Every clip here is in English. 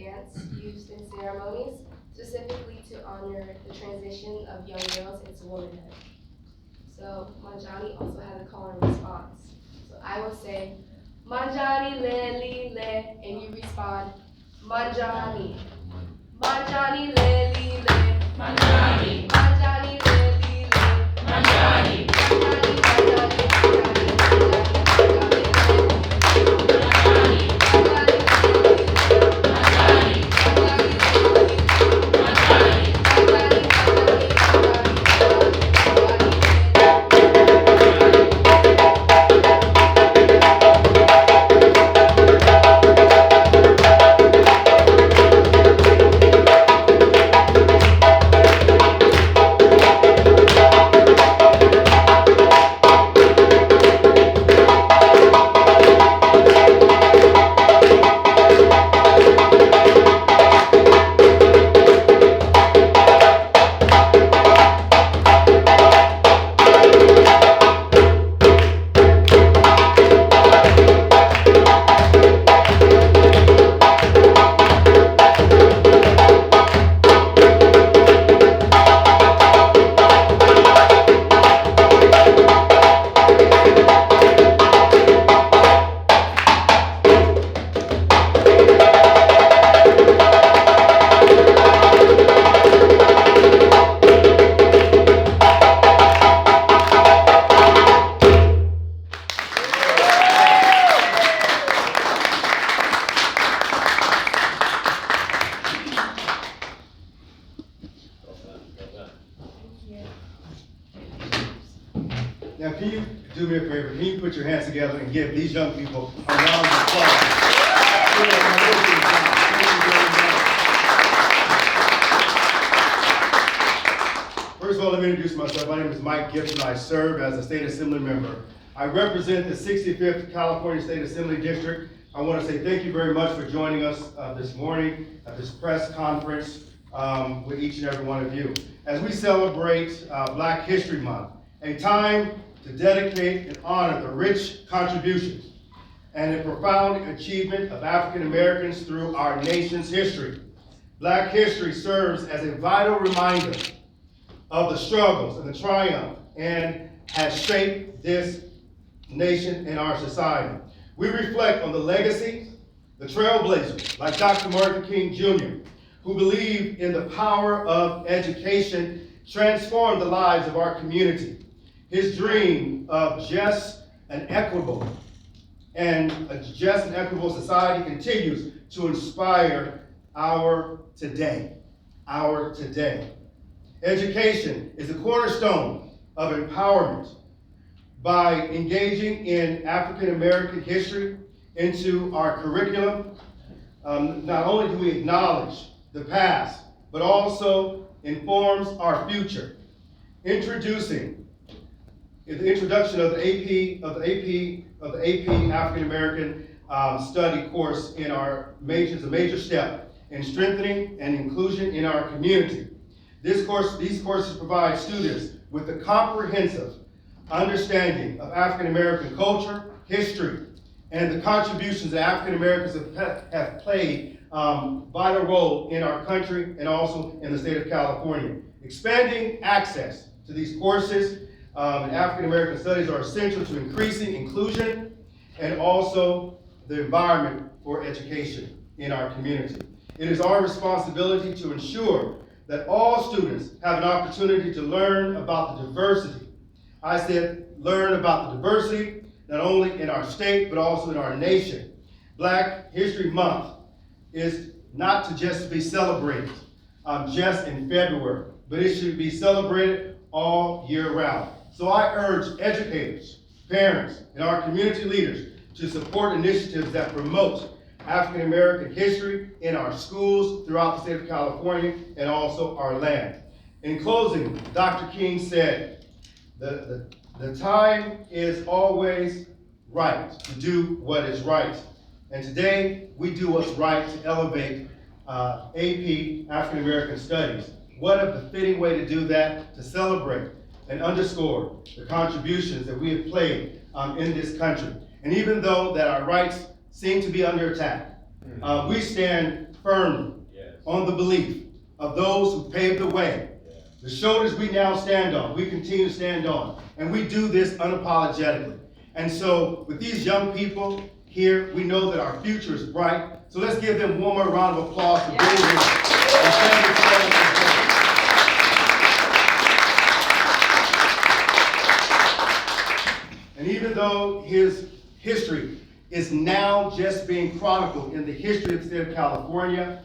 dance used in ceremonies, specifically to honor the transition of young girls into womanhood. So Manjani also has a call and response. So I will say, Manjani le li le, and you respond, Manjani. Manjani le li le. Manjani. Manjani le li le. Manjani. Manjani, Manjani, Manjani, Now, can you do me a favor? Can you put your hands together and give these young people a round of applause? First of all, let me introduce myself. My name is Mike Gibson. I serve as a State Assembly member. I represent the 65th California State Assembly District. I want to say thank you very much for joining us this morning at this press conference with each and every one of you. As we celebrate Black History Month, a time to dedicate and honor the rich contributions and the profound achievement of African Americans through our nation's history. Black history serves as a vital reminder of the struggles and the triumph and has shaped this nation and our society. We reflect on the legacy, the trailblazers like Dr. Martin King Jr., who believed in the power of education, transformed the lives of our community. His dream of a just and equitable society continues to inspire our today. Education is the cornerstone of empowerment. By engaging in African American history into our curriculum, not only do we acknowledge the past, but also informs our future. The introduction of the AP African American study course in our major is a major step in strengthening and inclusion in our community. These courses provide students with a comprehensive understanding of African American culture, history, and the contributions that African Americans have played vital role in our country and also in the state of California. Expanding access to these courses in African American studies are essential to increasing inclusion and also the environment for education in our community. It is our responsibility to ensure that all students have an opportunity to learn about the diversity. I said learn about the diversity, not only in our state, but also in our nation. Black History Month is not to just be celebrated just in February, but it should be celebrated all year round. So I urge educators, parents, and our community leaders to support initiatives that promote African American history in our schools throughout the state of California and also our land. In closing, Dr. King said, the time is always right to do what is right. And today, we do what's right to elevate AP African American Studies. What a befitting way to do that, to celebrate and underscore the contributions that we have played in this country. And even though that our rights seem to be under attack, we stand firmly on the belief of those who paved the way. The shoulders we now stand on, we continue to stand on. And we do this unapologetically. And so with these young people here, we know that our future is bright. So let's give them one more round of applause for being here. And even though his history is now just being chronicled in the history of the state of California,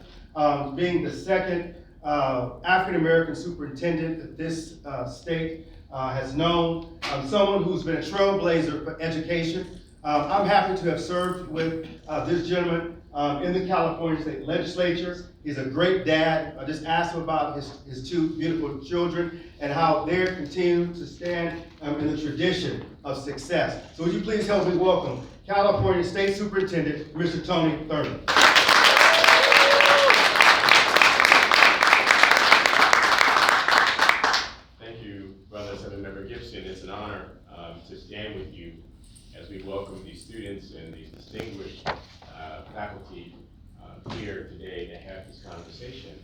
being the second African-American superintendent that this state has known, someone who's been a trailblazer for education. I'm happy to have served with this gentleman in the California State Legislature. He's a great dad. I just asked him about his two beautiful children and how they're continuing to stand in the tradition of success. So would you please help me welcome California State Superintendent, Mr. Tony Thurman. Thank you, Brother Assemblymember Gibson. It's an honor to stand with you as we welcome these students and these distinguished faculty here today to have this conversation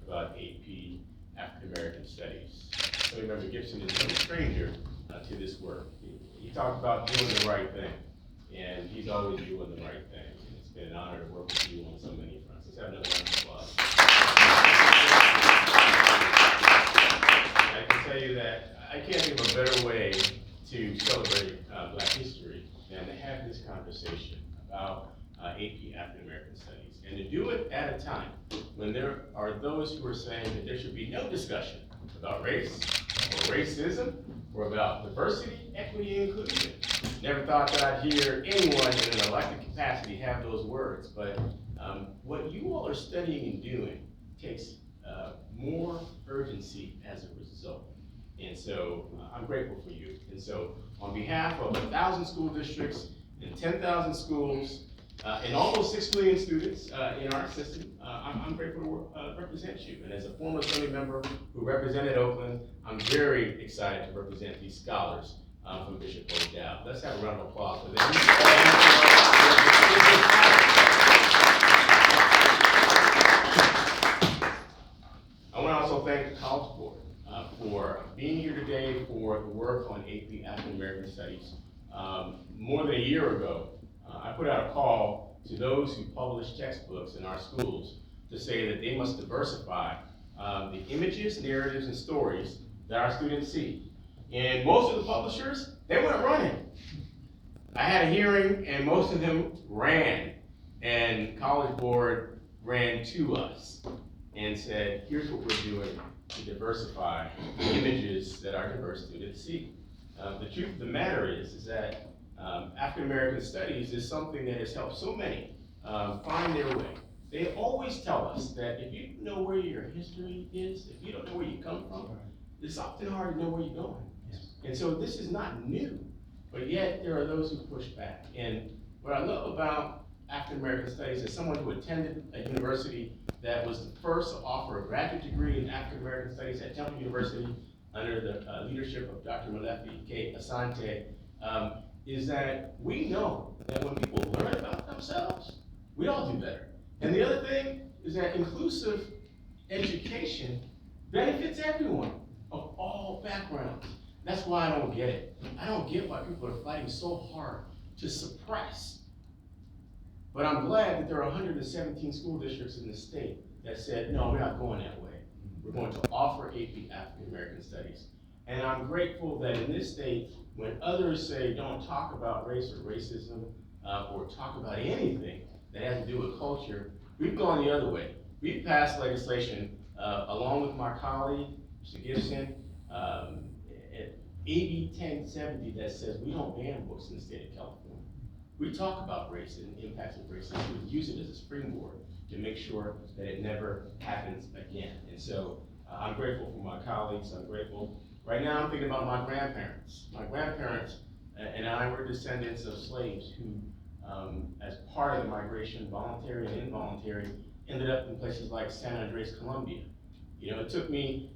about AP African American Studies. Assemblymember Gibson is no stranger to this work. He talked about doing the right thing, and he's always doing the right thing. And it's been an honor to work with you on so many fronts. Let's have another round of applause. I can tell you that I can't think of a better way to celebrate Black history than to have this conversation about AP African American Studies, and to do it at a time when there are those who are saying that there should be no discussion about race or racism or about diversity, equity, and inclusion. Never thought that I'd hear anyone in an elected capacity have those words, but what you all are studying and doing takes more urgency as a result. And so I'm grateful for you. And so on behalf of 1,000 school districts and 10,000 schools and almost 6 million students in our system, I'm grateful to represent you. And as a former Assembly member who represented Oakland, I'm very excited to represent these scholars from Bishop O'Dowd. Let's have a round of applause for them. I want to also thank the College Board for being here today for the work on AP African American Studies. More than a year ago, I put out a call to those who publish textbooks in our schools to say that they must diversify the images, narratives, and stories that our students see. And most of the publishers, they went running. I had a hearing and most of them ran, and College Board ran to us and said, here's what we're doing to diversify the images that our diverse students see. The truth of the matter is that African American Studies is something that has helped so many find their way. They always tell us that if you know where your history is, if you don't know where you come from, it's often hard to know where you're going. And so this is not new, but yet there are those who push back. And what I love about African American Studies as someone who attended a university that was the first to offer a graduate degree in African American Studies at Temple University under the leadership of Dr. Malefi K. Asante, is that we know that when people learn about themselves, we all do better. And the other thing is that inclusive education benefits everyone of all backgrounds. That's why I don't get it. I don't get why people are fighting so hard to suppress. But I'm glad that there are 117 school districts in the state that said, no, we're not going that way. We're going to offer AP African American Studies. And I'm grateful that in this state, when others say don't talk about race or racism or talk about anything that has to do with culture, we've gone the other way. We've passed legislation along with my colleague, Mr. Gibson, AB 1070 that says we don't ban books in the state of California. We talk about race and the impacts of racism. We use it as a springboard to make sure that it never happens again. And so I'm grateful for my colleagues. I'm grateful. Right now I'm thinking about my grandparents. My grandparents and I were descendants of slaves who, as part of the migration, voluntary and involuntary, ended up in places like San Andres, Colombia. You know, it took me,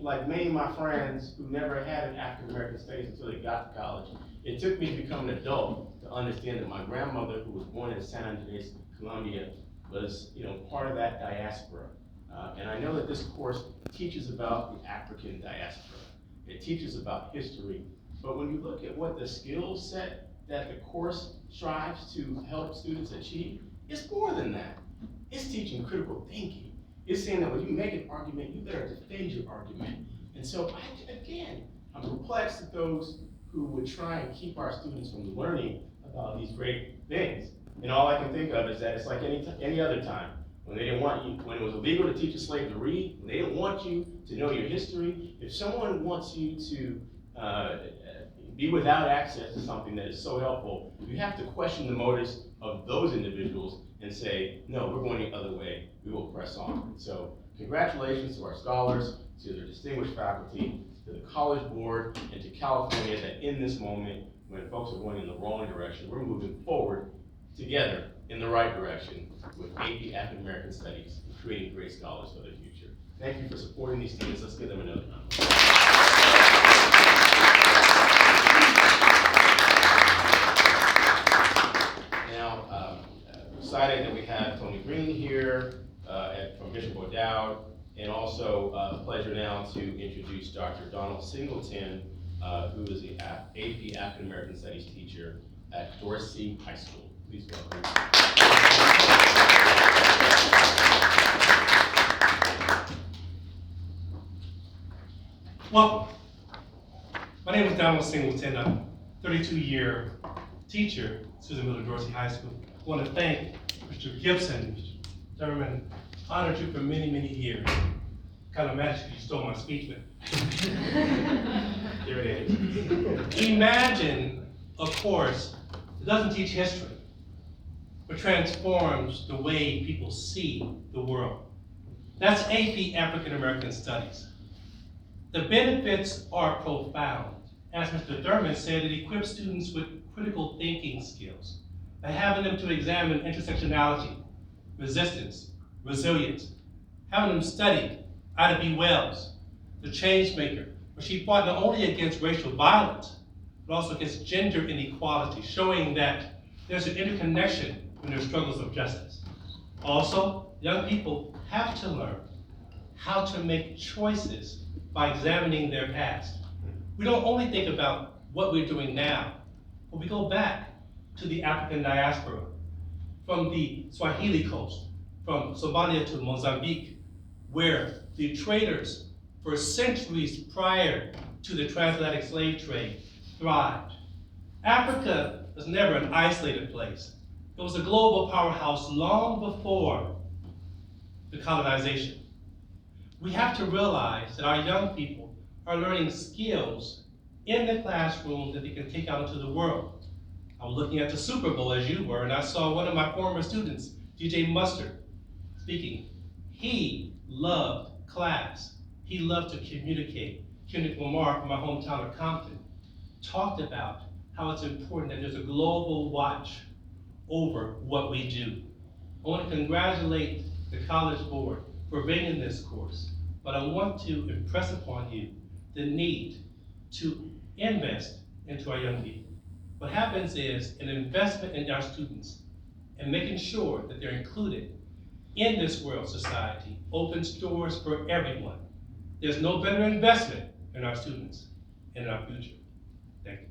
like many of my friends who never had an African American studies until they got to college, it took me to become an adult to understand that my grandmother, who was born in San Andres, Colombia, was, part of that diaspora. And I know that this course teaches about the African diaspora. It teaches about history. But when you look at what the skill set that the course strives to help students achieve, it's more than that. It's teaching critical thinking. It's saying that when you make an argument, you better defend your argument. And so, I'm perplexed at those who would try and keep our students from learning about these great things. And all I can think of is that it's like any other time. When they didn't want you, when it was illegal to teach a slave to read, when they didn't want you to know your history, if someone wants you to be without access to something that is so helpful, you have to question the motives of those individuals and say, no, we're going the other way, we will press on. So congratulations to our scholars, to their distinguished faculty, to the College Board, and to California that in this moment, when folks are going in the wrong direction, we're moving forward together in the right direction with AP African American Studies, creating great scholars for the future. Thank you for supporting these students. Let's give them another round. Now, excited that we have Tony Green here from Bishop O'Dowd, and also a pleasure now to introduce Dr. Donald Singleton, who is the AP African American Studies teacher at Dorsey High School. Please welcome. Welcome. My name is Donald Singleton. I'm a 32-year teacher at Susan Miller Dorsey High School. I want to thank Mr. Gibson, Mr. Thurman, honored you for many, many years. Kind of magic you stole my speech, but here it is. Imagine a course that doesn't teach history, but transforms the way people see the world. That's AP African American Studies. The benefits are profound. As Mr. Thurman said, it equips students with critical thinking skills by having them to examine intersectionality, resistance, resilience, having them study Ida B. Wells, the change maker, where she fought not only against racial violence, but also against gender inequality, showing that there's an interconnection in their struggles of justice. Also, young people have to learn how to make choices by examining their past. We don't only think about what we're doing now, but we go back to the African diaspora, from the Swahili coast, from Somalia to Mozambique, where the traders for centuries prior to the transatlantic slave trade thrived. Africa was never an isolated place. It was a global powerhouse long before the colonization. We have to realize that our young people are learning skills in the classroom that they can take out into the world. I was looking at the Super Bowl as you were, and I saw one of my former students, DJ Mustard, speaking. He loved class. He loved to communicate. Kendrick Lamar from my hometown of Compton talked about how it's important that there's a global watch over what we do. I want to congratulate the College Board for bringing this course, but I want to impress upon you the need to invest into our young people. What happens is an investment in our students and making sure that they're included in this world society opens doors for everyone. There's no better investment in our students and in our future. Thank you.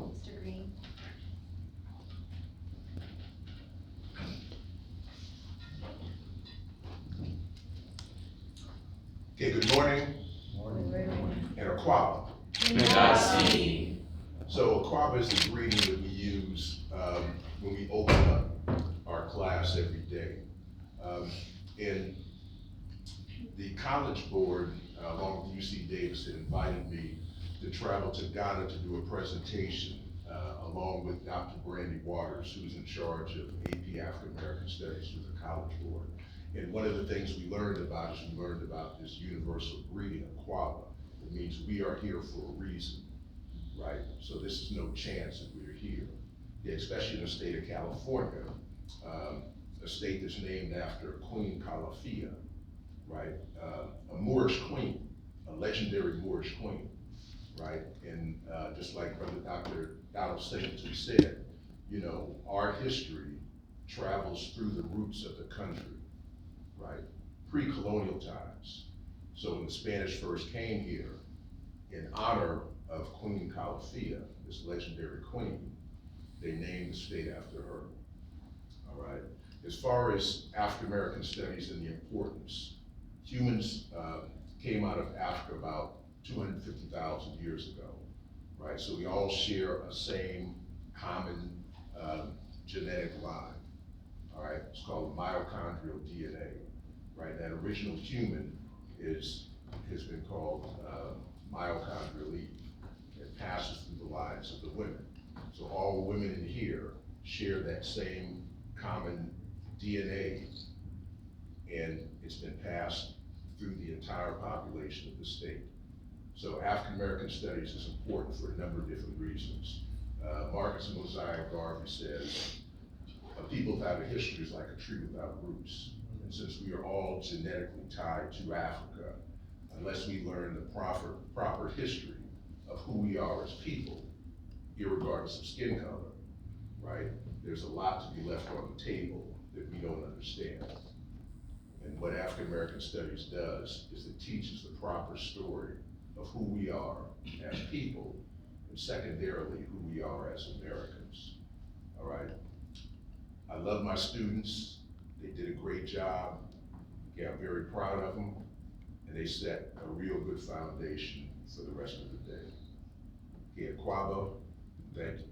Mr. Green. Okay, good morning. And Aquaba. So Aquaba is the greeting that we use when we open up our class every day. And the College Board, along with UC Davis, invited me to travel to Ghana to do a presentation along with Dr. Brandy Waters, who's in charge of AP African American Studies with the College Board. And one of the things we learned about this universal greeting, Aquaba. It means we are here for a reason, right? So this is no chance that we're here, especially in the state of California, a state that's named after Queen Calif, right? A Moorish queen, a legendary Moorish queen. right? And just like Brother Dr. Donald Singleton said, you know, our history travels through the roots of the country, right? Pre-colonial times. So when the Spanish first came here, in honor of Queen Calif, this legendary queen, they named the state after her, all right? As far as African American studies and the importance, humans came out of Africa about 250,000 years ago, right? So we all share a same common genetic line, all right? It's called mitochondrial DNA, right? That original human has been called mitochondrial Eve. It passes through the lines of the women. So all women in here share that same common DNA, and it's been passed through the entire population of the state. So African American studies is important for a number of different reasons. Marcus Mosiah Garvey says, a people without a history is like a tree without roots. And since we are all genetically tied to Africa, unless we learn the proper history of who we are as people, irregardless of skin color, right? There's a lot to be left on the table that we don't understand. And what African American studies does is it teaches the proper story of who we are as people, and secondarily, who we are as Americans, all right? I love my students. They did a great job. Yeah, I'm very proud of them, and they set a real good foundation for the rest of the day. Yeah, Kwabo, thank you.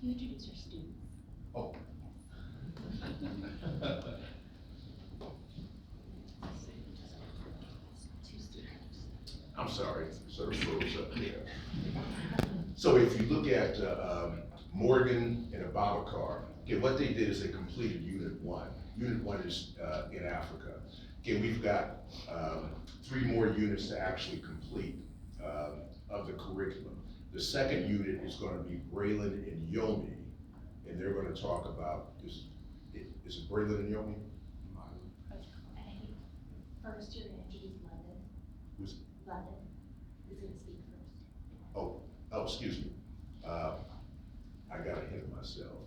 Can you introduce your students? Oh. I'm sorry, sort of froze up there. So if you look at Morgan and Ababakar, okay, what they did is they completed Unit 1. Unit 1 is in Africa. Okay, we've got 3 more units to actually complete of the curriculum. The second unit is going to be Braylon and Yomi, and they're going to talk about, is it Braylon and Yomi? First, you're going to introduce London. Who's? London is going to speak first. Oh, excuse me. I got ahead of myself.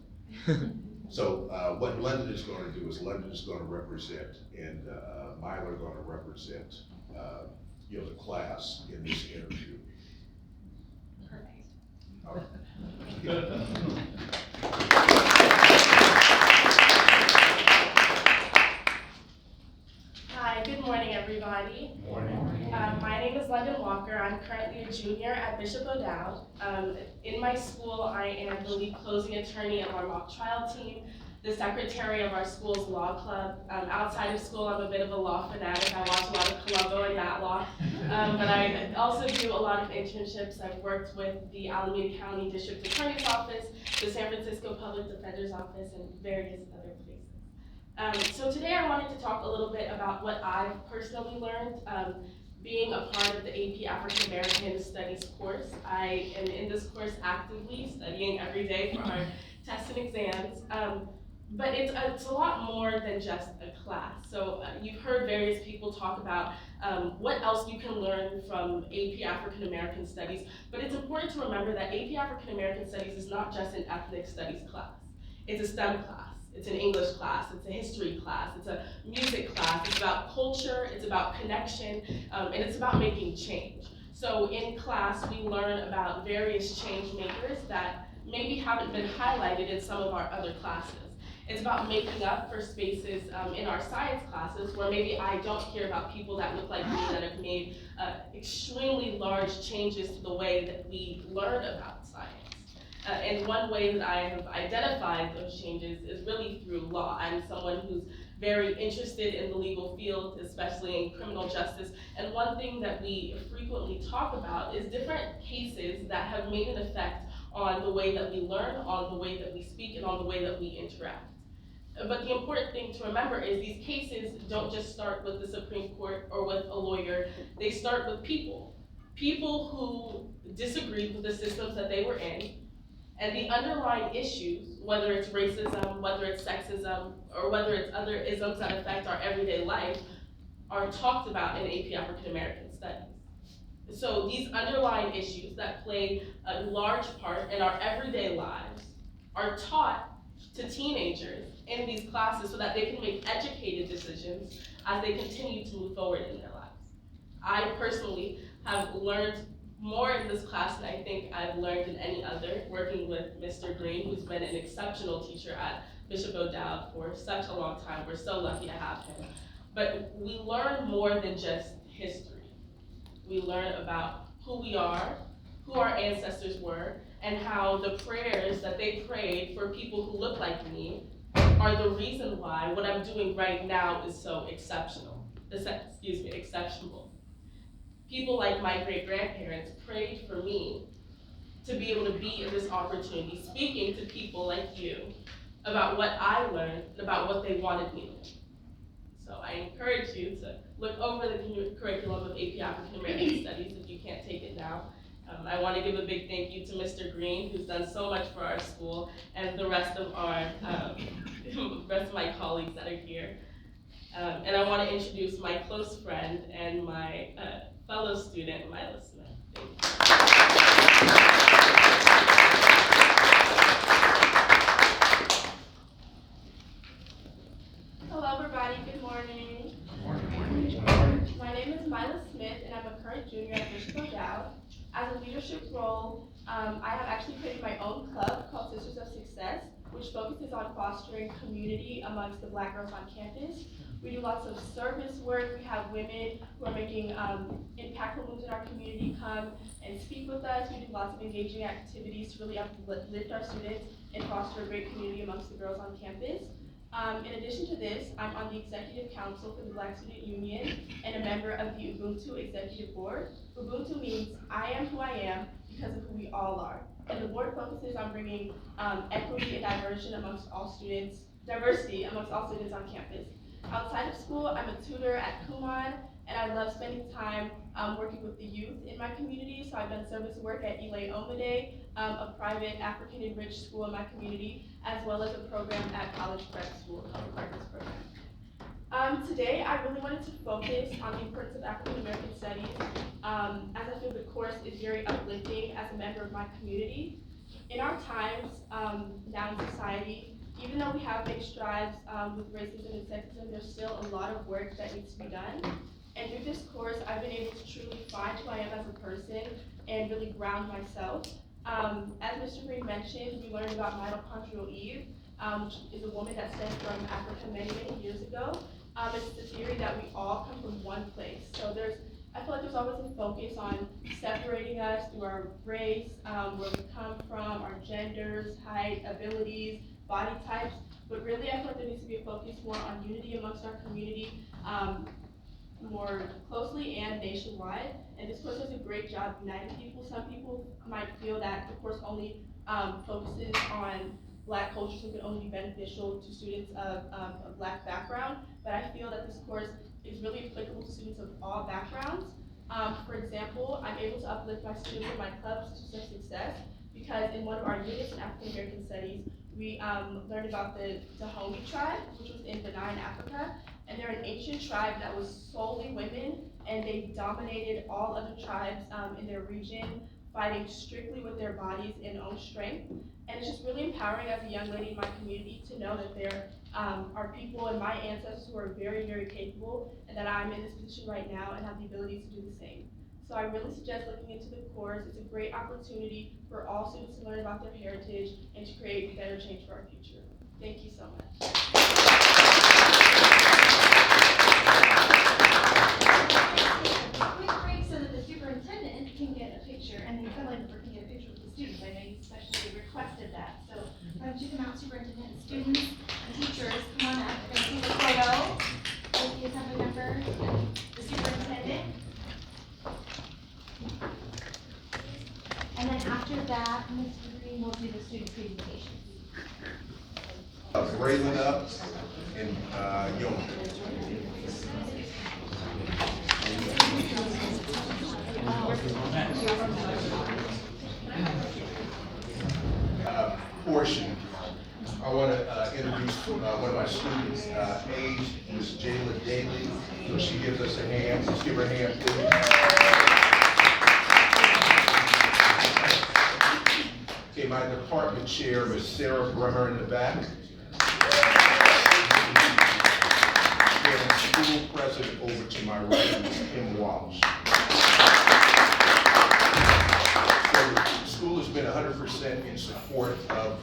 So what London is going to do is London is going to represent, and Myler are going to represent, you know, the class in this interview. Perfect. All right. Hi, good morning, everybody. Morning. My name is London Walker. I'm currently a junior at Bishop O'Dowd. In my school, I am the lead closing attorney of our mock trial team, the secretary of our school's law club. Outside of school, I'm a bit of a law fanatic. I watch a lot of Columbo and Matlock. But I also do a lot of internships. I've worked with the Alameda County District Attorney's Office, the San Francisco Public Defender's Office, and various other places. So today I wanted to talk a little bit about what I've personally learned being a part of the AP African American Studies course. I am in this course actively studying every day for our tests and exams. But it's a lot more than just a class. So you've heard various people talk about what else you can learn from AP African American Studies, but it's important to remember that AP African American Studies is not just an ethnic studies class. It's a STEM class. It's an English class, it's a history class, it's a music class, it's about culture, it's about connection, and it's about making change. So in class, we learn about various change makers that maybe haven't been highlighted in some of our other classes. It's about making up for spaces in our science classes where maybe I don't hear about people that look like me that have made extremely large changes to the way that we learn about science. And one way that I have identified those changes is really through law. I'm someone who's very interested in the legal field, especially in criminal justice. And one thing that we frequently talk about is different cases that have made an effect on the way that we learn, on the way that we speak, and on the way that we interact. But the important thing to remember is these cases don't just start with the Supreme Court or with a lawyer. They start with people. people who disagreed with the systems that they were in, and the underlying issues, whether it's racism, whether it's sexism, or whether it's other isms that affect our everyday life, are talked about in AP African American Studies. So these underlying issues that play a large part in our everyday lives are taught to teenagers in these classes so that they can make educated decisions as they continue to move forward in their lives. I personally have learned more in this class than I think I've learned in any other, working with Mr. Green, who's been an exceptional teacher at Bishop O'Dowd for such a long time. We're so lucky to have him. But we learn more than just history. We learn about who we are, who our ancestors were, and how the prayers that they prayed for people who look like me are the reason why what I'm doing right now is so exceptional. People like my great-grandparents prayed for me to be able to be in this opportunity, speaking to people like you about what I learned and about what they wanted me to learn. So I encourage you to look over the curriculum of AP African American Studies if you can't take it now. I want to give a big thank you to Mr. Green, who's done so much for our school, and the rest of our rest of my colleagues that are here. And I want to introduce my close friend and my fellow student, Mila Smith. Thank you. Hello, everybody. Good morning. My name is Mila Smith, and I'm a current junior at Bishop O'Dowd. As a leadership role, I have actually created my own club called Sisters of Success, which focuses on fostering community amongst the Black girls on campus. We do lots of service work. We have women who are making impactful moves in our community come and speak with us. We do lots of engaging activities to really uplift our students and foster a great community amongst the girls on campus. In addition to this, I'm on the Executive Council for the Black Student Union and a member of the Ubuntu Executive Board. Ubuntu means I am who I am because of who we all are. And the board focuses on bringing equity and diversity amongst all students on campus. Outside of school, I'm a tutor at Kumon, and I love spending time working with the youth in my community. So I've done service work at Ile Omide, a private African-enriched school in my community, as well as a program at College Prep School, called the Caucus program. Today, I really wanted to focus on the importance of African American Studies, as I feel the course is very uplifting as a member of my community. In our times now in society, even though we have made strides with racism and sexism, there's still a lot of work that needs to be done. And through this course, I've been able to truly find who I am as a person and really ground myself. As Mr. Green mentioned, we learned about mitochondrial Eve, which is a woman that stemmed from Africa many, many years ago. It's the theory that we all come from one place. So I feel like there's always a focus on separating us through our race, where we come from, our genders, height, abilities, body types, but really I feel like there needs to be a focus more on unity amongst our community, more closely and nationwide. And this course does a great job uniting people. Some people might feel that the course only focuses on Black culture, so it can only be beneficial to students of a Black background, but I feel that this course is really applicable to students of all backgrounds. For example, I'm able to uplift my students in my club, Sisters of Success, because in one of our units in African American Studies, we learned about the Dahomey tribe, which was in Benin, Africa, and they're an ancient tribe that was solely women, and they dominated all other tribes in their region, fighting strictly with their bodies and own strength. And it's just really empowering as a young lady in my community to know that there are people and my ancestors who are very, very capable, and that I'm in this position right now and have the ability to do the same. So I really suggest looking into the course. It's a great opportunity for all students to learn about their heritage and to create better change for our future. Thank you so much. Quick break so that the superintendent can get a picture and the assembly member can get a picture with the students. I know you especially requested that. So why don't you come out, superintendent, and students and teachers, come on up and see the photo with the assembly member and the superintendent. And then after that, Mr. Green will do the student presentations. Braylon up and Young. portion, I want to introduce one of my students, Age, Ms. Jayla Daly. So she gives us a hand. Let's give her a hand, please. Okay, my department chair, Ms. Sarah Bremer in the back. And school president over to my right, Ms. Kim Walsh. So, school has been 100% in support of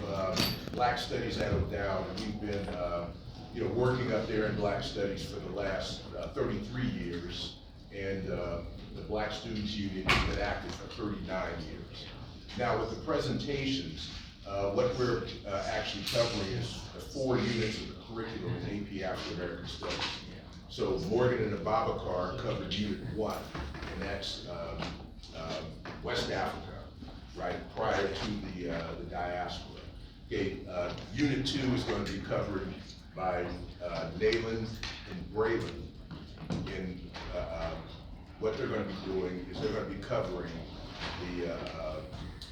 Black Studies at O'Dowd, and we've been working up there in Black Studies for the last 33 years, and the Black Students Union has been active for 39 years. Now with the presentations, what we're actually covering is the 4 units of the curriculum in AP African American Studies. So Morgan and Ababakar covered Unit 1, and that's West Africa, right, prior to the diaspora. Okay, Unit 2 is going to be covered by Nayland and Braylon. And what they're going to be doing is they're going to be covering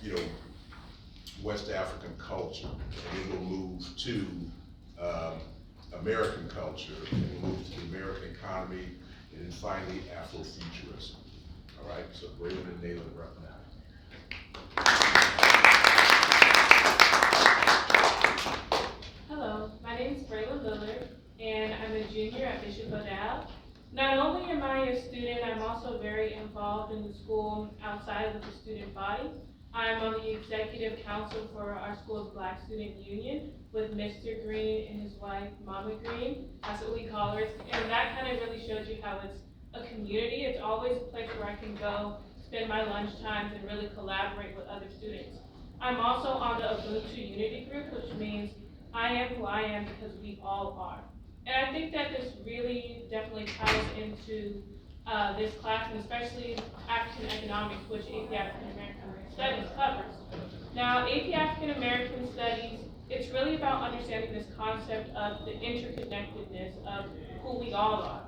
the West African culture, and then we'll move to American culture, and we'll move to the American economy, and then finally Afrofuturism. All right, so Braylon and Nayland are up now. Hello, my name is Braylon Lillard, and I'm a junior at Bishop O'Dowd. Not only am I a student, I'm also very involved in the school outside of the student body. I'm on the executive council for our school's Black Student Union with Mr. Green and his wife, Mama Green. That's what we call her. And that kind of really shows you how it's a community. It's always a place where I can go, spend my lunch times, and really collaborate with other students. I'm also on the Ubuntu Unity group, which means I am who I am because we all are. And I think that this really definitely ties into this class, and especially African economics, which AP African American Studies covers. Now, AP African American Studies, it's really about understanding this concept of the interconnectedness of who we all are.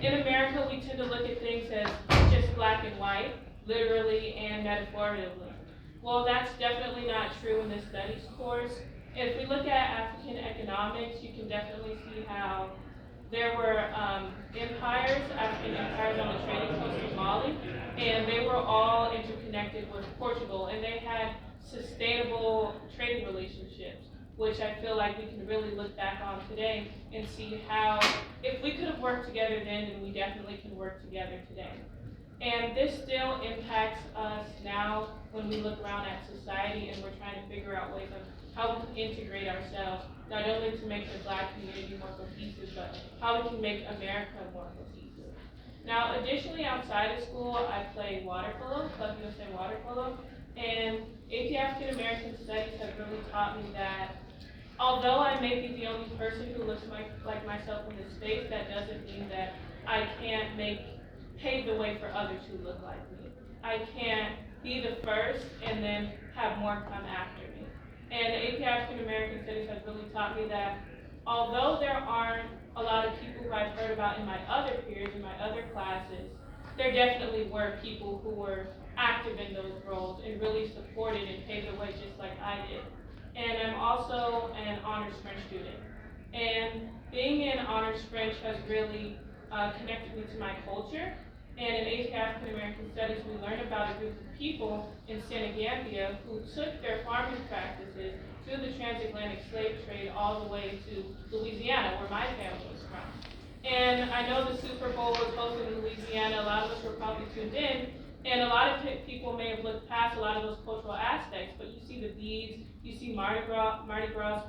In America, we tend to look at things as just black and white, literally and metaphorically. Well, that's definitely not true in this studies course. If we look at African economics, you can definitely see how there were empires, African empires on the trading coast of Mali, and they were all interconnected with Portugal, and they had sustainable trading relationships, which I feel like we can really look back on today and see how, if we could have worked together then we definitely can work together today. And this still impacts us now when we look around at society and we're trying to figure out ways of how we can integrate ourselves, not only to make the Black community more cohesive, but how we can make America more cohesive. Now, additionally, outside of school, I play water polo, Club USA water polo, and AP African American Studies have really taught me that although I may be the only person who looks like myself in this space, that doesn't mean that I can't pave the way for others who look like me. I can't be the first and then have more come after me. And AP African American Studies has really taught me that although there aren't a lot of people who I've heard about in my other peers, in my other classes, there definitely were people who were active in those roles and really supported and paved the way just like I did. And I'm also an honors French student. And being in honors French has really connected me to my culture. And in AP African American Studies, we learned about a group of people in Senegambia who took their farming practices through the transatlantic slave trade all the way to Louisiana, where my family was from. And I know the Super Bowl was hosted in Louisiana. A lot of us were probably tuned in, and a lot of people may have looked past a lot of those cultural aspects, but you see the beads, you see Mardi Gras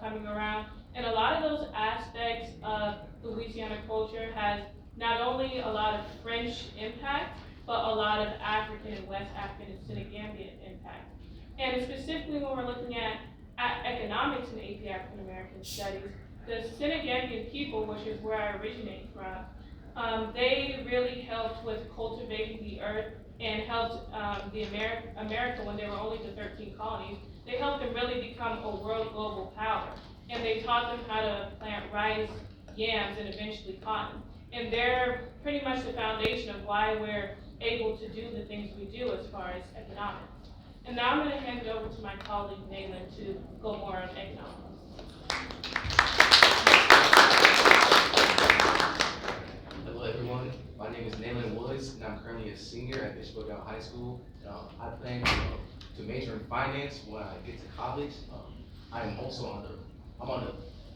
coming around, and a lot of those aspects of Louisiana culture has not only a lot of French impact, but a lot of African and West African and Senegambian impact. And specifically when we're looking at economics in AP African American Studies, the Senegambian people, which is where I originate from, they really helped with cultivating the earth and helped America when they were only the 13 colonies. They helped them really become a world global power. And they taught them how to plant rice, yams, and eventually cotton. And they're pretty much the foundation of why we're able to do the things we do as far as economics. And now I'm going to hand it over to my colleague Nayland to go more on economics. Hello everyone, my name is Nayland Woods and I'm currently a senior at Bishop O'Dowd High School. I plan to major in finance when I get to college. I am also on the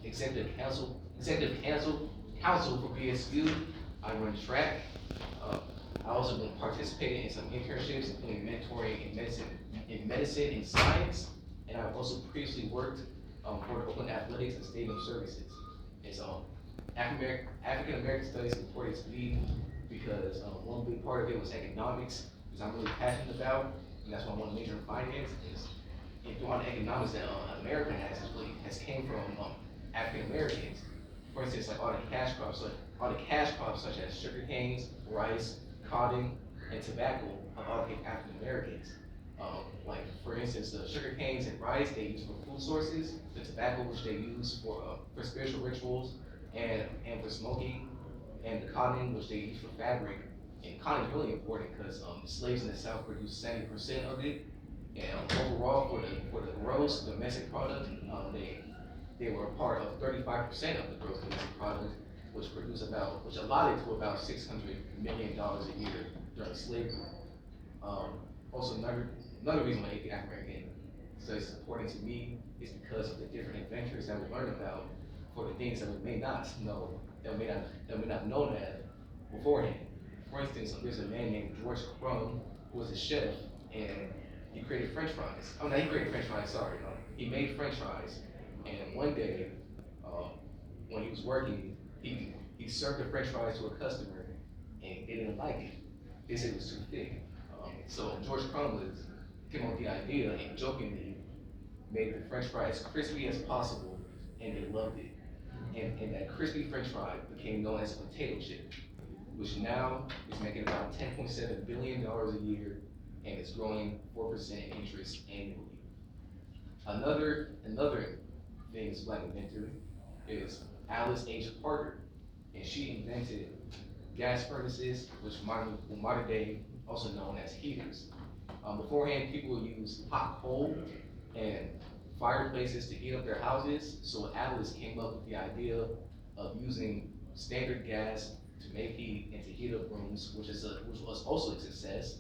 executive council for BSU. I run track. I also been participating in some internships, including mentoring in medicine and science. And I've also previously worked for the Oakland Athletics and Stadium Services. And so African American studies important to me because one big part of it was economics, which I'm really passionate about, and that's why I want to major in finance. And through all the economics that America has came from African Americans. For instance, like all the cash crops such as sugar canes, rice, cotton, and tobacco all came African Americans. Like for instance, the sugar canes and rice they use for food sources, the tobacco which they use for spiritual rituals and for smoking, and the cotton which they use for fabric. And cotton is really important because the slaves in the South produced 70% of it. And overall, for the gross domestic product, they were a part of 35% of the gross domestic product, which allotted to about $600 million a year during slavery. Also, another reason why AP African American studies is important to me is because of the different adventures that we learn about for the things that we may not know, that we may not know that beforehand. For instance, there's a man named George Crumb who was a chef, and he created French fries. Oh, no, he created French fries, sorry. He made French fries, and one day, when he was working, he served the French fries to a customer, and they didn't like it. They said it was too thick. So George Crumb came up with the idea and jokingly made the French fries crispy as possible, and they loved it. And that crispy French fry became known as a potato chip, which now is making about $10.7 billion a year, and it's growing 4% interest annually. Another famous Black inventor is Alice H. Parker, and she invented gas furnaces, which modern day also known as heaters. Beforehand, people would use hot coal and fireplaces to heat up their houses, so Alice came up with the idea of using standard gas to make heat and to heat up rooms, which was also a success,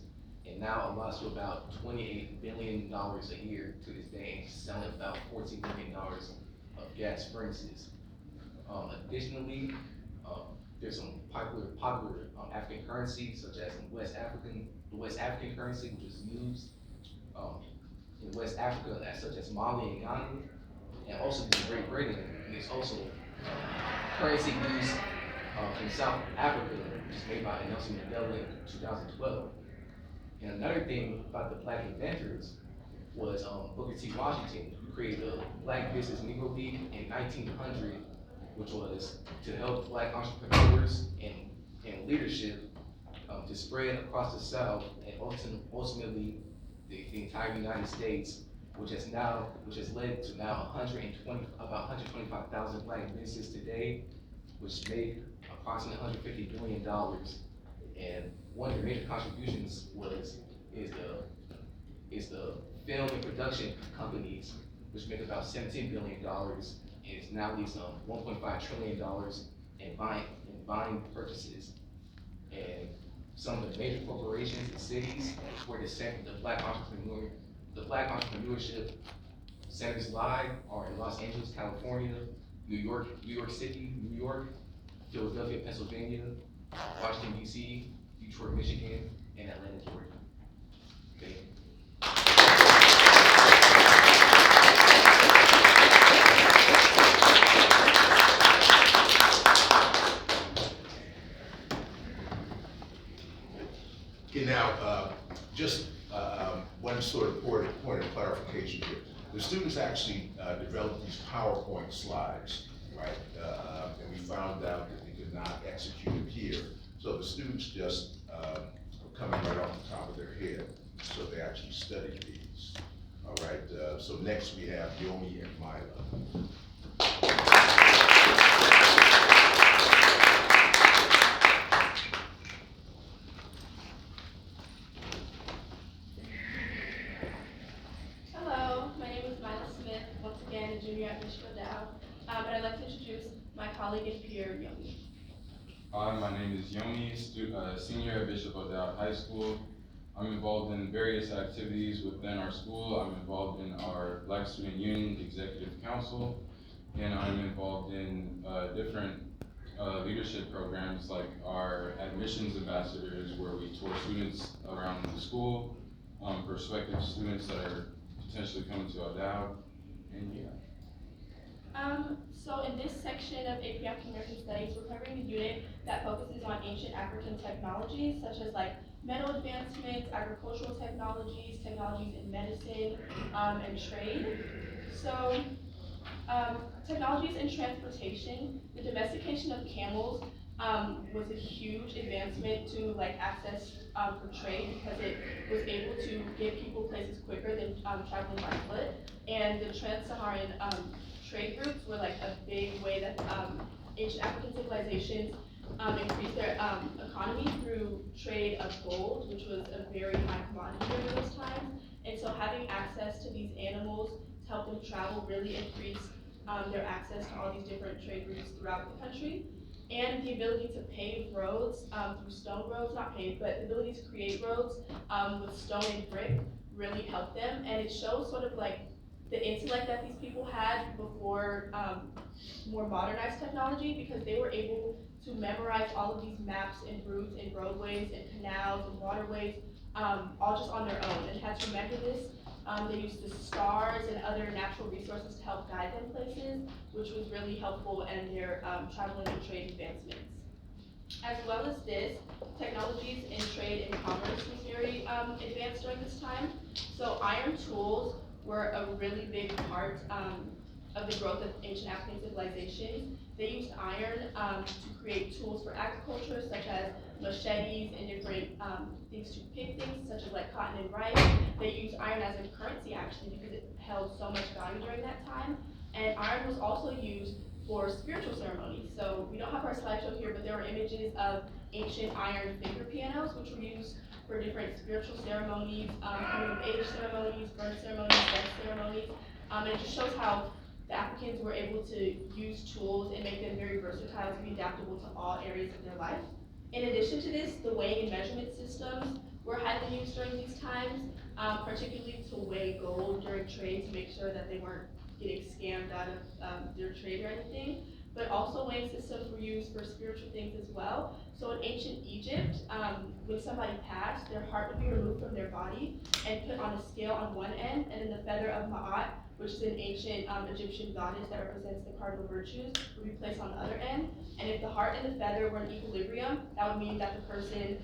and now allows to about $28 billion a year to this day, selling about $14 billion of gas furnaces. Additionally, there's some popular African currencies, such as the West African currency, which is used in West Africa, such as Mali and Ghana, and also in Great Britain. And there's also currency used in South Africa, which is made by Nelson Mandela in 2012. And another thing about the Black inventors was Booker T. Washington, who created the Black Business Negro League in 1900, which was to help Black entrepreneurs and leadership to spread across the South and ultimately the entire United States, which has led to now about 125,000 Black businesses today, which make approximately $150 billion. And one of the major contributions is the film and production companies, which make about $17 billion, and it's now leads $1.5 trillion in buying purchases. And some of the major corporations and cities where the Black entrepreneurship centers lie are in Los Angeles, California, New York City, New York, Philadelphia, Pennsylvania, Washington, D.C., Detroit, Michigan, and Atlanta, Georgia. Thank you. Okay, now, just one sort of point of clarification here. The students actually developed these PowerPoint slides, right? And we found out that they could not execute it here. So the students just coming right off the top of their head. So they actually studied these. All right, so next we have Yomi and Mila. junior at Bishop O'Dowd, and I'd like to introduce my colleague and peer, Yomi. Hi, my name is Yomi, senior at Bishop O'Dowd High School. I'm involved in various activities within our school. I'm involved in our Black Student Union Executive Council, and I'm involved in different leadership programs like our admissions ambassadors, where we tour students around the school, prospective students that are potentially coming to O'Dowd, and yeah. So in this section of AP African American Studies, we're covering the unit that focuses on ancient African technologies, such as like metal advancements, agricultural technologies, technologies in medicine, and trade. So, technologies in transportation, the domestication of camels, was a huge advancement to like access, for trade, because it was able to get people places quicker than, traveling by foot. And the trans-Saharan, trade routes were like a big way that ancient African civilizations increased their economy through trade of gold, which was a very high commodity during those times. And so having access to these animals to help them travel really increased their access to all these different trade routes throughout the country. And the ability to pave roads through stone roads, not paved, but the ability to create roads with stone and brick really helped them. And it shows sort of like the intellect that these people had before more modernized technology, because they were able to memorize all of these maps and routes and roadways and canals and waterways, all just on their own, and had to remember this. They used the stars and other natural resources to help guide them places, which was really helpful in their traveling and trade advancements. As well as this, technologies in trade and commerce was very advanced during this time. So iron tools were a really big part of the growth of ancient African civilizations. They used iron to create tools for agriculture, such as machetes and different things to pick things, such as like cotton and rice. They used iron as a currency, actually, because it held so much value during that time. And iron was also used for spiritual ceremonies. So we don't have our slideshow here, but there were images of ancient iron finger pianos, which were used for different spiritual ceremonies, coming of age ceremonies, birth ceremonies, death ceremonies. And it just shows how the Africans were able to use tools and make them very versatile to be adaptable to all areas of their life. In addition to this, the weighing and measurement systems were highly used during these times, particularly to weigh gold during trade to make sure that they weren't getting scammed out of their trade or anything. But also weighing systems were used for spiritual things as well. So in ancient Egypt, when somebody passed, their heart would be removed from their body and put on a scale on one end, and then the feather of Ma'at, which is an ancient Egyptian goddess that represents the cardinal virtues, would be placed on the other end. And if the heart and the feather were in equilibrium, that would mean that the person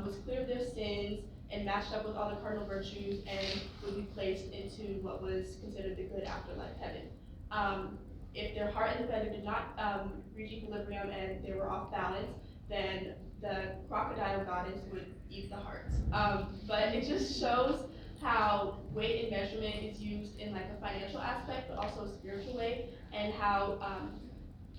was clear of their sins and matched up with all the cardinal virtues and would be placed into what was considered the good afterlife, heaven. If their heart and the feather did not reach equilibrium and they were off balance, then the crocodile goddess would eat the heart. But it just shows how weight and measurement is used in like a financial aspect, but also a spiritual way, and how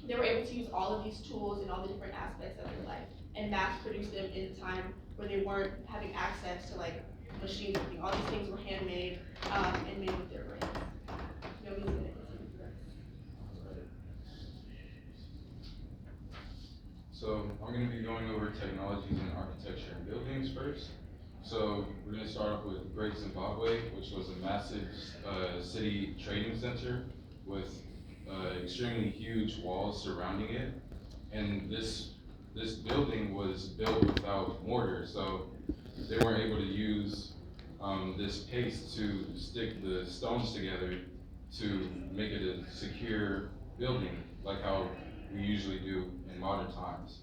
they were able to use all of these tools in all the different aspects of their life and mass produce them in a time where they weren't having access to like machine cooking. All these things were handmade and made with their brains. Nobody's gonna continue for us. So I'm going to be going over technologies in architecture and buildings first. So we're going to start off with Great Zimbabwe, which was a massive city trading center with extremely huge walls surrounding it. And this building was built without mortar, so they weren't able to use this paste to stick the stones together to make it a secure building, like how we usually do in modern times.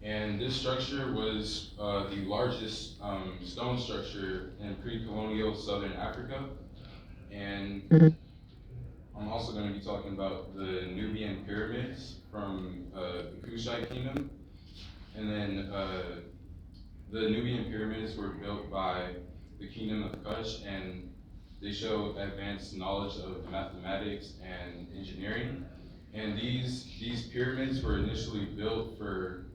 And this structure was the largest stone structure in pre-colonial Southern Africa. And I'm also going to be talking about the Nubian pyramids from the Kushite kingdom. And then the Nubian pyramids were built by the kingdom of Kush, and they show advanced knowledge of mathematics and engineering. And these pyramids were initially built for,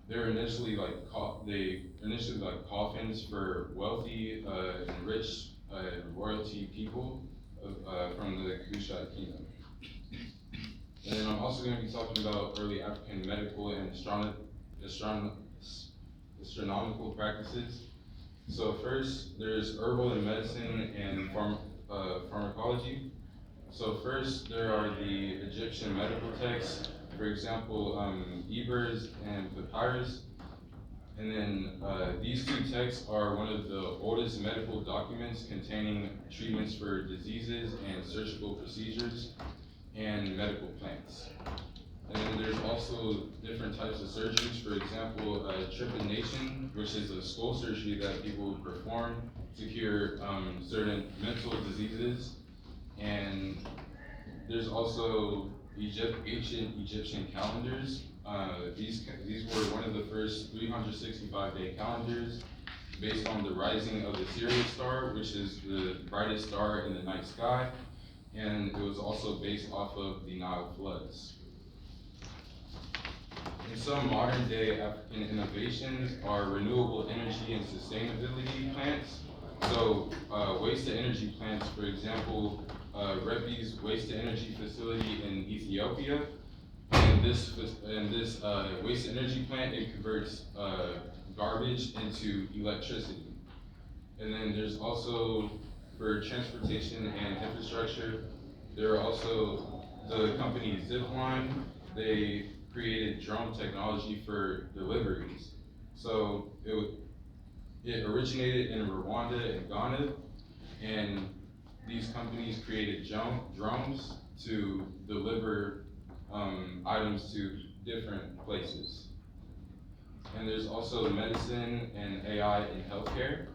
they're initially like coffins for wealthy and rich royalty people from the Kushite kingdom. And then I'm also going to be talking about early African medical and astronomical practices. So first, there's herbal and medicine and pharmacology. So first, there are the Egyptian medical texts, for example, Ebers and Papyrus. And then these two texts are one of the oldest medical documents containing treatments for diseases and surgical procedures and medical plants. And then there's also different types of surgeries. For example, trepanation, which is a skull surgery that people perform to cure certain mental diseases. And there's also ancient Egyptian calendars. These were one of the first 365-day calendars based on the rising of the Sirius star, which is the brightest star in the night sky. And it was also based off of the Nile floods. And some modern day African innovations are renewable energy and sustainability plants. So waste to energy plants, for example, Repi's waste to energy facility in Ethiopia. And this waste to energy plant, it converts garbage into electricity. And then there's also, for transportation and infrastructure, there are also the company Zipline. They created drone technology for deliveries. So it originated in Rwanda and Ghana, and these companies created drones to deliver items to different places. And there's also medicine and AI in healthcare.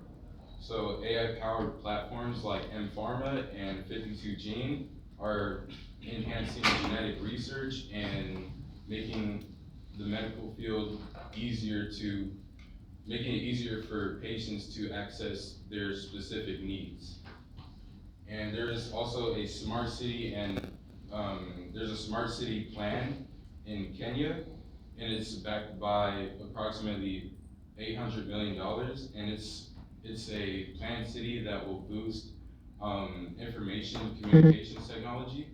So AI-powered platforms like mPharma and 52Gene are enhancing genetic research and making the medical field making it easier for patients to access their specific needs. And there is also a smart city there's a smart city plan in Kenya, and it's backed by approximately $800 million, and it's a planned city that will boost information communications technology.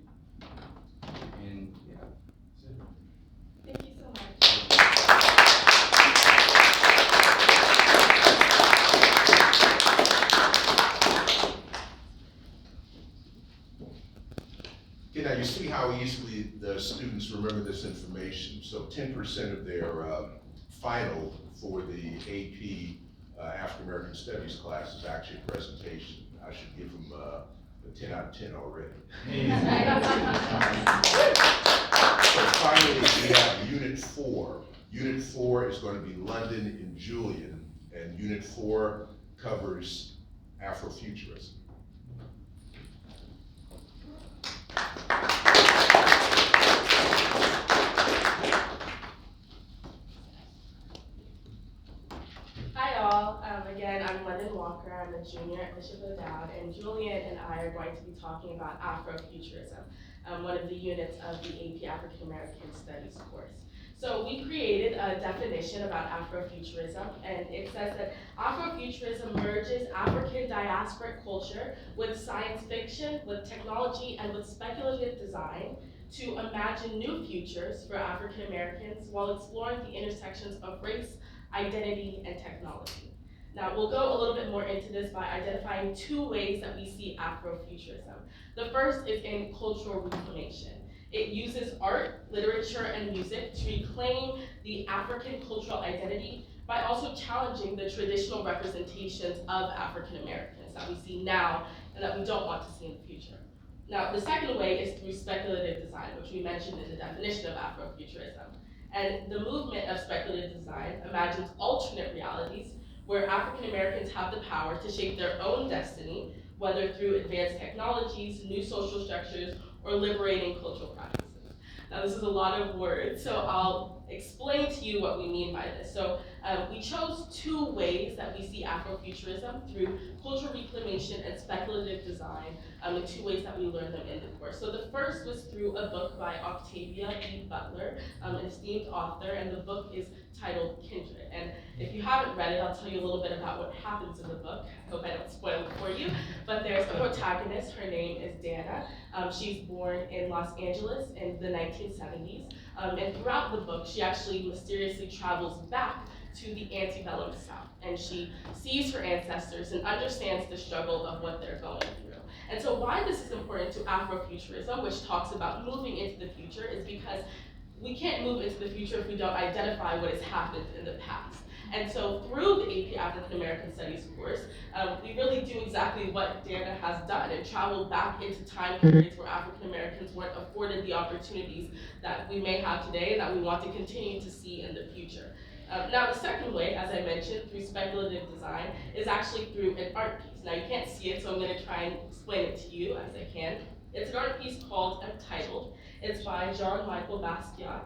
And yeah, that's it. Thank you so much. Okay, now you see how easily the students remember this information. So 10% of their final for the AP African American Studies class is actually a presentation. I should give them a 10 out of 10 already. So finally, we have Unit 4. Unit 4 is going to be London and Julian, and Unit 4 covers Afrofuturism. Hi all, again, I'm London Walker, I'm a junior at Bishop O'Dowd, and Julian and I are going to be talking about Afrofuturism, one of the units of the AP African American Studies course. So we created a definition about Afrofuturism, and it says that Afrofuturism merges African diasporic culture with science fiction, with technology, and with speculative design to imagine new futures for African Americans while exploring the intersections of race, identity, and technology. Now, we'll go a little bit more into this by identifying two ways that we see Afrofuturism. The first is in cultural reclamation. It uses art, literature, and music to reclaim the African cultural identity by also challenging the traditional representations of African Americans that we see now and that we don't want to see in the future. Now, the second way is through speculative design, which we mentioned in the definition of Afrofuturism. And the movement of speculative design imagines alternate realities where African Americans have the power to shape their own destiny, whether through advanced technologies, new social structures, or liberating cultural practices. Now, this is a lot of words, so I'll explain to you what we mean by this. So We chose two ways that we see Afrofuturism through cultural reclamation and speculative design, the two ways that we learned them in the course. So the first was through a book by Octavia E. Butler, an esteemed author, and the book is titled Kindred. And if you haven't read it, I'll tell you a little bit about what happens in the book. I hope I don't spoil it for you. But there's a protagonist, her name is Dana. She's born in Los Angeles in the 1970s. And throughout the book, she actually mysteriously travels back to the antebellum South. And she sees her ancestors and understands the struggle of what they're going through. And so why this is important to Afrofuturism, which talks about moving into the future, is because we can't move into the future if we don't identify what has happened in the past. And so through the AP African American Studies course, we really do exactly what Dana has done and travel back into time periods where African Americans weren't afforded the opportunities that we may have today and that we want to continue to see in the future. Now the second way, as I mentioned, through speculative design, is actually through an art piece. Now you can't see it, so I'm going to try and explain it to you as I can. It's an art piece called Entitled. It's by Jean-Michel Basquiat,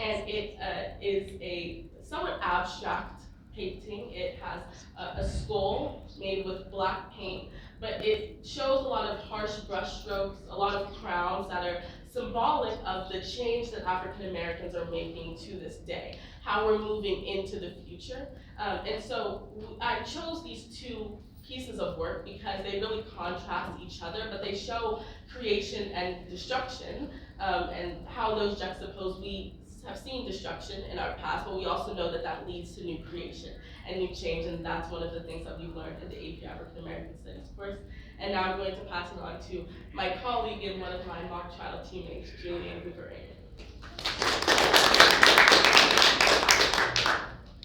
and it is a somewhat abstract painting. It has a skull made with black paint, but it shows a lot of harsh brush strokes, a lot of crowns that are symbolic of the change that African Americans are making to this day, how we're moving into the future. And so I chose these two pieces of work because they really contrast each other, but they show creation and destruction, and how those juxtapose. We have seen destruction in our past, but we also know that that leads to new creation and new change, and that's one of the things that we've learned in the AP African American Studies course. And now I'm going to pass it on to my colleague and one of my mock trial teammates, Julian Hoover.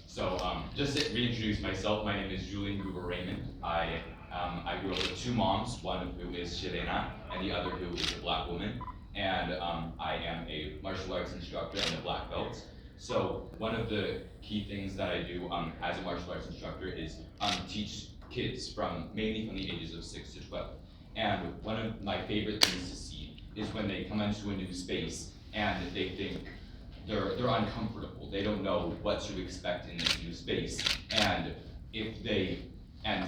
So just to reintroduce myself, my name is Julian Gruber Raymond. I grew up with two moms, one who is Chilena and the other who is a black woman. And I am a martial arts instructor and a black belt. So one of the key things that I do as a martial arts instructor is teach kids mainly from the ages of 6 to 12. And one of my favorite things to see is when they come into a new space and they think they're uncomfortable. They don't know what to expect in this new space. And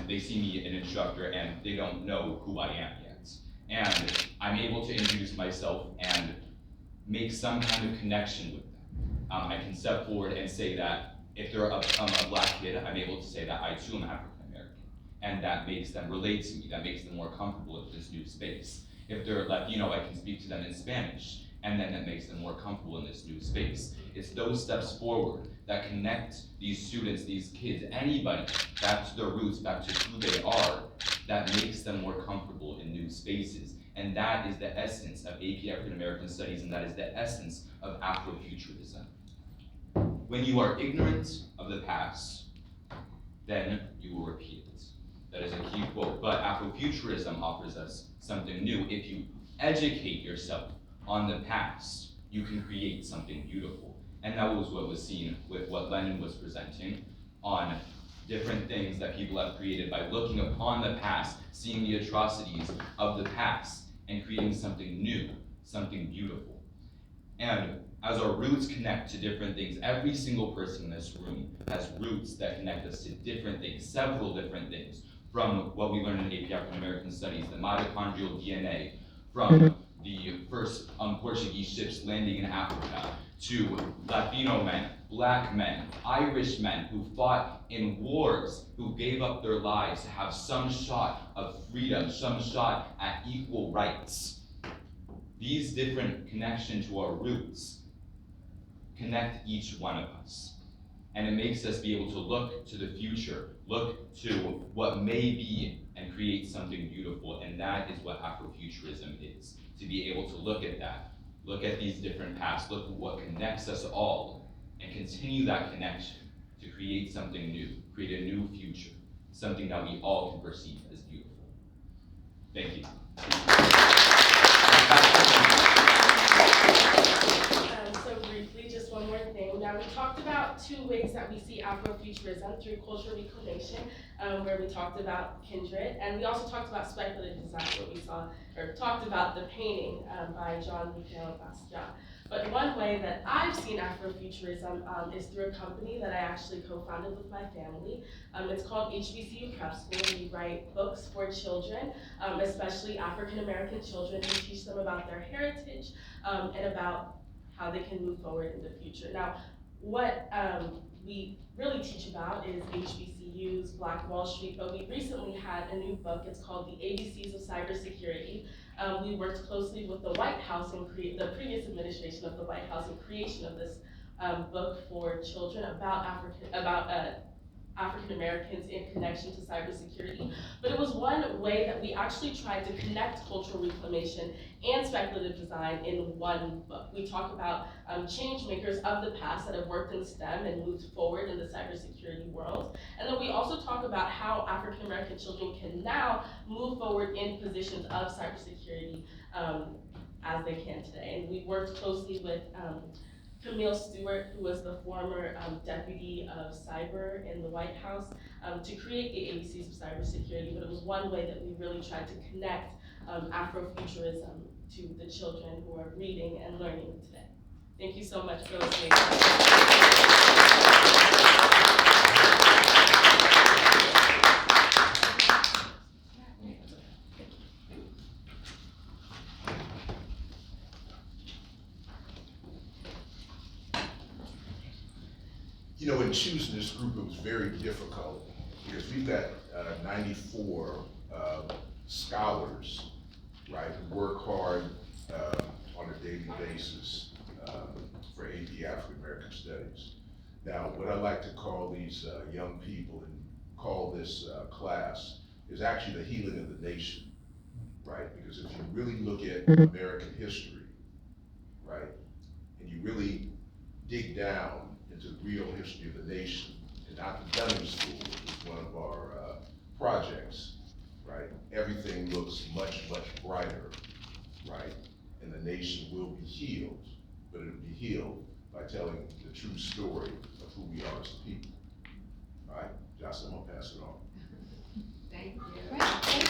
they see me, an instructor, and they don't know who I am yet. And I'm able to introduce myself and make some kind of connection with them. I can step forward and say that if they're a black kid, I'm able to say that I too am African American. And that makes them relate to me, that makes them more comfortable in this new space. If they're Latino, I can speak to them in Spanish, and then that makes them more comfortable in this new space. It's those steps forward that connect these students, these kids, anybody, back to their roots, back to who they are, that makes them more comfortable in new spaces. And that is the essence of AP African American Studies, and that is the essence of Afrofuturism. When you are ignorant of the past, then you will repeat it. That is a key quote. But Afrofuturism offers us something new. If you educate yourself on the past, you can create something beautiful. And that was what was seen with what Lenin was presenting on different things that people have created by looking upon the past, seeing the atrocities of the past, and creating something new, something beautiful. And as our roots connect to different things, every single person in this room has roots that connect us to different things, several different things, from what we learned in AP African American Studies, the mitochondrial DNA, from the first Portuguese ships landing in Africa, to Latino men, black men, Irish men who fought in wars, who gave up their lives to have some shot of freedom, some shot at equal rights. These different connections to our roots connect each one of us. And it makes us be able to look to the future, look to what may be, and create something beautiful. And that is what Afrofuturism is, to be able to look at that, look at these different paths, look at what connects us all, and continue that connection to create something new, create a new future, something that we all can perceive as beautiful. Thank you. So briefly, just one more thing. Now, we talked about two ways that we see Afrofuturism through cultural reclamation, where we talked about kindred, and we also talked about speculative design, where we talked about the painting by Jean-Michel Basquiat. But one way that I've seen Afrofuturism is through a company that I actually co-founded with my family. It's called HBCU Prep School, and we write books for children, especially African American children, and teach them about their heritage and about how they can move forward in the future. Now, what we really teach about is HBCUs, Black Wall Street, but we recently had a new book. It's called The ABCs of Cybersecurity. We worked closely with the White House and the previous administration of the White House in creation of this book for children about African Americans in connection to cybersecurity. But it was one way that we actually tried to connect cultural reclamation and speculative design in one book. We talk about change makers of the past that have worked in STEM and moved forward in the cybersecurity world. And then we also talk about how African American children can now move forward in positions of cybersecurity as they can today. And we worked closely with Camille Stewart, who was the former deputy of cyber in the White House, to create the ABCs of cybersecurity. But it was one way that we really tried to connect Afrofuturism to the children who are reading and learning today. Thank you so much for listening. You know, in choosing this group, it was very difficult because we've got 94 scholars, right, who work hard on a daily basis for AP African American Studies. Now, what I like to call these young people and call this class is actually the healing of the nation, right? Because if you really look at American history, right, and you really dig down into the real history of the nation, and not the Dunning School, which is one of our projects, right? Everything looks much, much brighter, right? And the nation will be healed, but it'll be healed by telling the true story of who we are as a people. All right, Jocelyn, I'm gonna pass it on. Thank you. Right.